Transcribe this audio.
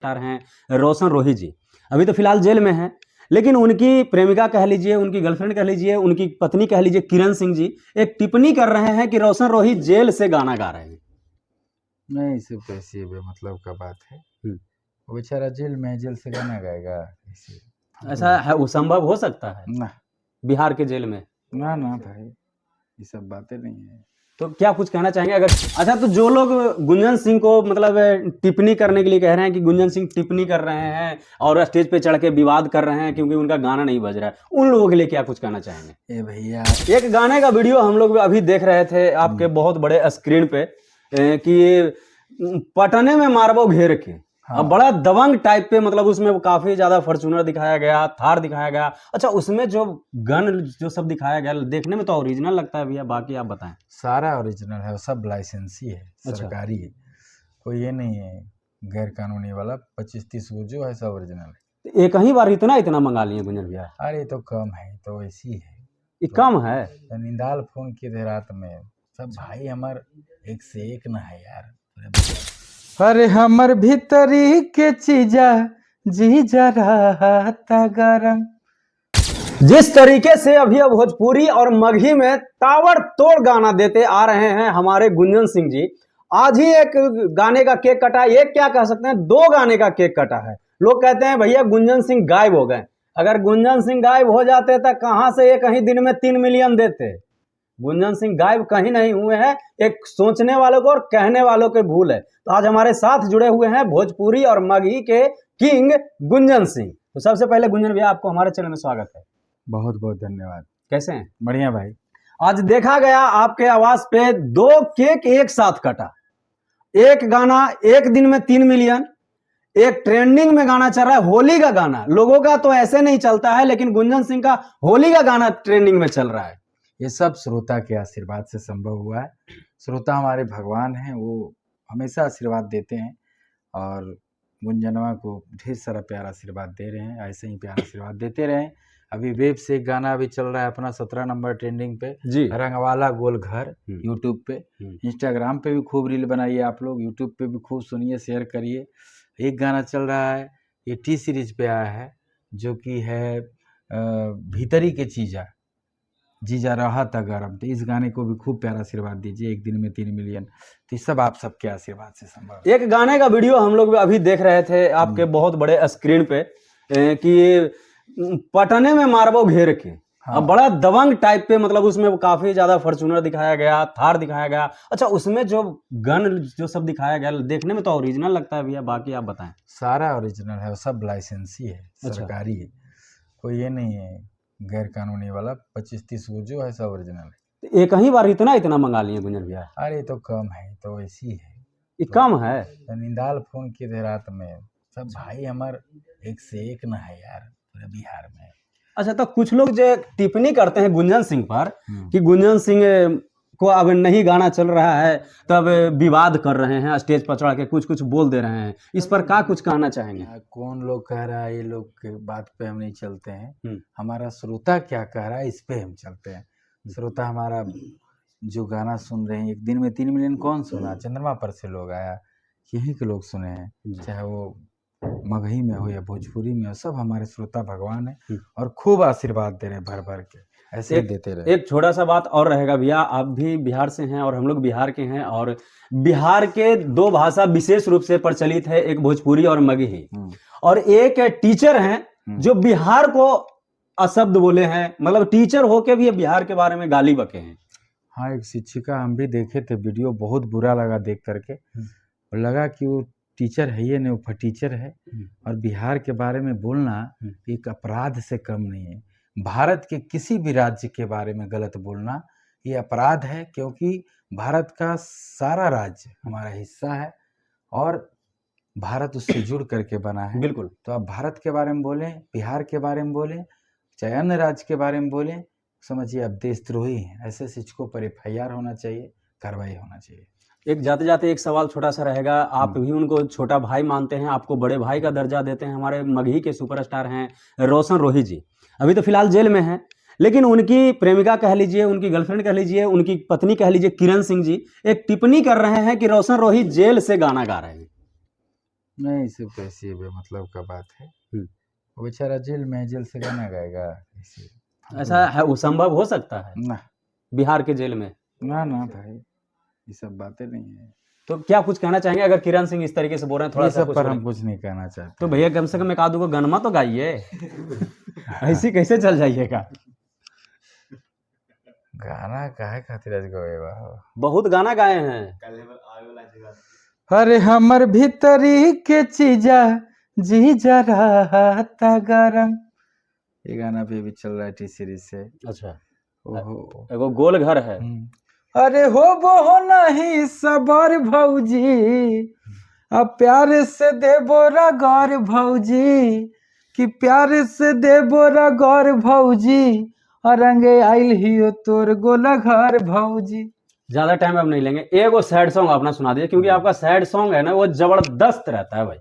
Star हैं रोशन रोही जी। अभी तो फिलहाल जेल में हैं, लेकिन उनकी प्रेमिका कह लीजिए, उनकी गर्लफ्रेंड कह लीजिए, उनकी पत्नी कह लीजिए, किरण सिंह जी एक टिप्पणी कर रहे हैं कि रोशन रोही जेल से गाना गा रहे हैं। नहीं, सिर्फ तो ऐसी बेमतलब का बात है। वो बेचारा जेल में है, जेल से गाना गाएगा ऐसा है, वो संभव हो सकता है ना? बिहार के जेल में? ना ना भाई, ये सब बातें नहीं है। तो क्या कुछ कहना चाहेंगे अगर अच्छा, तो जो लोग गुंजन सिंह को मतलब टिप्पणी करने के लिए कह रहे हैं कि गुंजन सिंह टिप्पणी कर रहे हैं और स्टेज पे चढ़ के विवाद कर रहे हैं क्योंकि उनका गाना नहीं बज रहा है, उन लोगों के लिए क्या कुछ कहना चाहेंगे? ए भैया, एक गाने का वीडियो हम लोग अभी देख रहे थे आपके बहुत बड़े स्क्रीन पे कि पटने में मारबो घेर के। अब बड़ा दबंग टाइप पे, मतलब उसमें काफी ज्यादा फॉर्च्यूनर दिखाया गया, थार दिखाया गया। अच्छा, उसमें जो गन जो सब दिखाया गया देखने में तो ओरिजिनल लगता है भैया, बाकी आप बताएं। सारा ओरिजिनल है, सब लाइसेंसी है, अच्छा। सरकारी है, कोई ये नहीं है गैर कानूनी वाला। 25-30 वो जो है सब ओरिजिनल है। एक ही बार इतना मंगा लिए गुंजन भैया? अरे तो कम है, तो ऐसी है, ये कम है। तो निंदाल फोन किए थे रात में, सब भाई हमार एक से एक ना है यार। अरे हमर भीतरी के चीजा जी जरा गरम। जिस तरीके से अभी अब भोजपुरी और मगही में ताबड़तोड़ गाना देते आ रहे हैं हमारे गुंजन सिंह जी, आज ही एक गाने का केक कटा। ये क्या कह सकते हैं, 2 गाने का केक कटा है। लोग कहते हैं भैया गुंजन सिंह गायब हो गए। अगर गुंजन सिंह गायब हो जाते तो कहां से ये कहीं दिन में 3 मिलियन देते। गुंजन सिंह गायब कहीं नहीं हुए हैं, एक सोचने वालों को और कहने वालों के भूल है। तो आज हमारे साथ जुड़े हुए हैं भोजपुरी और मगही के किंग गुंजन सिंह। तो सबसे पहले गुंजन भैया, आपको हमारे चैनल में स्वागत है। बहुत बहुत धन्यवाद। कैसे हैं? बढ़िया भाई। आज देखा गया आपके आवाज पे 2 केक एक साथ कटा। एक गाना एक दिन में 3 मिलियन, एक ट्रेंडिंग में गाना चल रहा है होली का गाना। लोगों का तो ऐसे नहीं चलता है, लेकिन गुंजन सिंह का होली का गाना ट्रेंडिंग में चल रहा है। ये सब श्रोता के आशीर्वाद से संभव हुआ है। श्रोता हमारे भगवान हैं, वो हमेशा आशीर्वाद देते हैं और गुंजनवा को ढेर सारा प्यार आशीर्वाद दे रहे हैं। ऐसे ही प्यार आशीर्वाद देते रहें। अभी वेब से एक गाना अभी चल रहा है अपना 17 नंबर ट्रेंडिंग पे जी, रंगवाला गोल घर, यूट्यूब पे। इंस्टाग्राम पे भी खूब रील बनाइए आप लोग, यूट्यूब पे भी खूब सुनिए, शेयर करिए। एक गाना चल रहा है, ये टी सीरीज पे आया है, जो कि है भीतरी के चीजा जीजा रहा था गरम। तो इस गाने को भी खूब प्यारा आशीर्वाद दीजिए। एक दिन में 3 मिलियन, तो सब आप सबके आशीर्वाद से संभव। एक गाने का वीडियो हम लोग अभी देख रहे थे आपके बहुत बड़े स्क्रीन पे कि पटने में मारबो घेर के। अब बड़ा दबंग टाइप पे, मतलब उसमें काफी ज्यादा फॉर्च्यूनर दिखाया गया, थार दिखाया गया। अच्छा, उसमें जो गन जो सब दिखाया गया देखने में तो ओरिजिनल लगता है भैया, बाकी आप बताएं। सारा ओरिजिनल है, सब लाइसेंसी है, सरकारी है, कोई ये नहीं है गैर कानूनी वाला। 25-30 वो जो है सब ओरिजिनल है। एक ही बार इतना मंगा लिए गुंजन भैया? अरे तो कम है, तो ऐसी है, ये कम है। तो निंदाल फोन किए थे रात में, सब भाई हमार एक से एक ना है यार पूरे बिहार में। अच्छा, तो कुछ लोग जो टिप्पणी करते हैं गुंजन सिंह पर कि गुंजन सिंह को अब नहीं गाना चल रहा है, तब विवाद कर रहे हैं, स्टेज पर चढ़ के कुछ बोल दे रहे हैं, इस पर क्या कुछ कहना चाहेंगे? कौन लोग कह रहा है, ये लोग के बात पे हम नहीं चलते हैं। हमारा श्रोता क्या कह रहा है, इस पे हम चलते हैं। श्रोता हमारा जो गाना सुन रहे हैं, एक दिन में 3 मिलियन कौन सुना? चंद्रमा पर से लोग आया, यहीं के लोग सुने हैं, चाहे वो मगही में हो या भोजपुरी में हो, सब हमारे श्रोता भगवान है और खूब आशीर्वाद दे रहे हैं भर भर के, ऐसे देते रहे। एक छोटा सा बात और रहेगा भैया, आप भी बिहार से हैं और हम लोग बिहार के हैं, और बिहार के 2 भाषा विशेष रूप से प्रचलित है, एक भोजपुरी और मगही। और एक टीचर हैं जो बिहार को अशब्द बोले हैं, मतलब टीचर होके भी बिहार के बारे में गाली बके हैं। हाँ, एक शिक्षिका हम भी देखे थे वीडियो, बहुत बुरा लगा देख करके। लगा कि वो टीचर है, ये नहीं, वो फटीचर है। और बिहार के बारे में बोलना एक अपराध से कम नहीं है। भारत के किसी भी राज्य के बारे में गलत बोलना ये अपराध है, क्योंकि भारत का सारा राज्य हमारा हिस्सा है और भारत उससे जुड़ करके बना है। बिल्कुल। तो आप भारत के बारे में बोलें, बिहार के बारे में बोलें, चाहे अन्य राज्य के बारे में बोलें, समझिए आप देशद्रोही हैं। ऐसे शिक्षकों पर FIR होना चाहिए, कार्रवाई होना चाहिए। एक जाते जाते एक सवाल छोटा सा रहेगा, आप भी उनको छोटा भाई मानते हैं, आपको बड़े भाई का दर्जा देते हैं, हमारे मगही के सुपरस्टार हैं रोशन रोही जी। अभी तो फिलहाल जेल में हैं, लेकिन उनकी प्रेमिका कह लीजिए, उनकी गर्लफ्रेंड कह लीजिए, उनकी पत्नी कह लीजिए, किरण सिंह जी एक टिप्पणी कर रहे हैं कि रोशन रोही जेल से गाना गा रहे हैं। नहीं, सिर्फ ऐसी बेमतलब का बात है। वो बेचारा जेल में है, जेल से गाना गाएगा ऐसे? ऐसा है, वो संभव हो सकता है ना बिहार के जेल में? ना ना भाई, ये सब बातें नहीं है। तो क्या कुछ कहना चाहेंगे अगर किरण सिंह इस तरीके से बोल रहे हैं, थोड़ा ये सा सब कुछ पर हम बोलें? कुछ नहीं कहना चाहते। तो भैया कम से कम एक आधो को गनमा तो गाइए। ऐसी कैसे चल जाइएगा? गाना काहे खातिर आज गवेबा? बहुत गाना गाए हैं। अरे हमर भीतरी के चीजा जी जरा गरम, ये गाना पे भी चल रहा है टी सीरीज से। अच्छा, ओहो। एगो गोल घर है। अरे हो वो नहीं सबर भौजी, अब प्यार से देबो रगौर भौजी, कि प्यार से देबो रगौर भौजी, और रंगे आइल हियो तोर गोला घर भौजी। ज्यादा टाइम अब नहीं लेंगे, एगो सैड सॉन्ग अपना सुना दीजिए, क्योंकि आपका सैड सॉन्ग है ना वो जबरदस्त रहता है भाई।